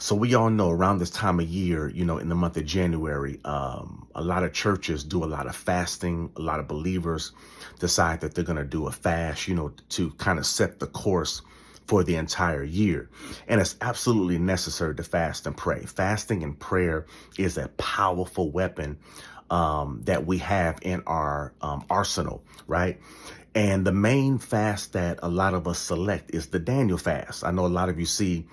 So we all know around this time of year, in the month of January, a lot of churches do a lot of fasting. A lot of believers decide that they're going to do a fast, to kind of set the course for the entire year. And it's absolutely necessary to fast and pray. Fasting and prayer is a powerful weapon that we have in our arsenal, right? And the main fast that a lot of us select is the Daniel fast. I know a lot of you see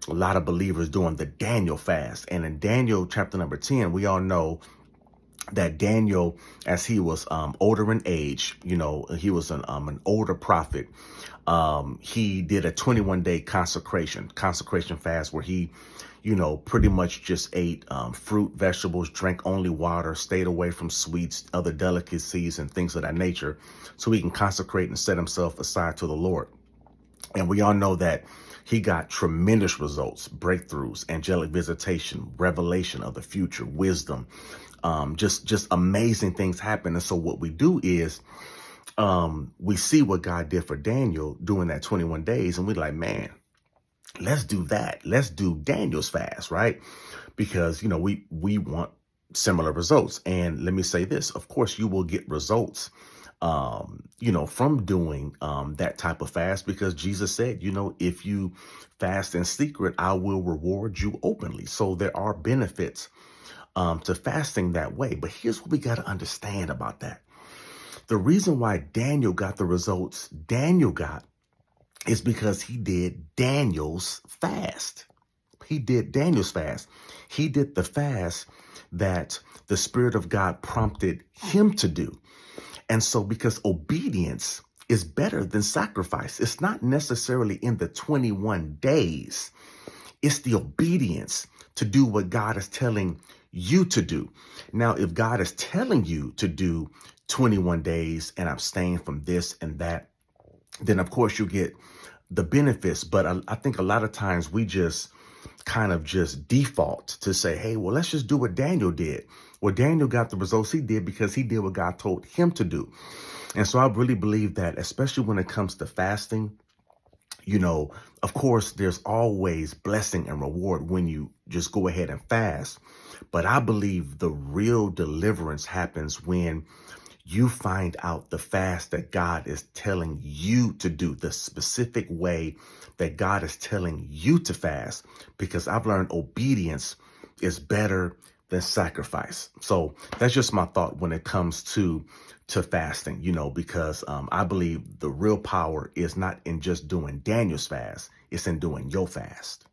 a lot of believers doing the Daniel fast. And in Daniel chapter number 10, we all know that Daniel, as he was older in age, he was an older prophet. He did a 21-day consecration fast where he, pretty much just ate fruit, vegetables, drank only water, stayed away from sweets, other delicacies, and things of that nature, so he can consecrate and set himself aside to the Lord. And we all know that he got tremendous results, breakthroughs, angelic visitation, revelation of the future, wisdom, just amazing things happen. And so what we do is we see what God did for Daniel during that 21 days. And we're like, man, let's do that. Let's do Daniel's fast, right? Because, we want similar results. And let me say this, of course, you will get results from doing that type of fast, because Jesus said, if you fast in secret, I will reward you openly. So there are benefits to fasting that way. But here's what we got to understand about that. The reason why Daniel got the results Daniel got is because he did Daniel's fast. He did Daniel's fast. He did the fast that the Spirit of God prompted him to do. And so because obedience is better than sacrifice, it's not necessarily in the 21 days. It's the obedience to do what God is telling you to do. Now, if God is telling you to do 21 days and abstain from this and that, then of course you get the benefits. But I think a lot of times we just kind of just default to say, hey, well, let's just do what Daniel did. Well, Daniel got the results he did because he did what God told him to do. And so I really believe that, especially when it comes to fasting, of course, there's always blessing and reward when you just go ahead and fast. But I believe the real deliverance happens when you find out the fast that God is telling you to do, the specific way that God is telling you to fast, because I've learned obedience is better than sacrifice. So that's just my thought when it comes to fasting, because I believe the real power is not in just doing Daniel's fast, it's in doing your fast.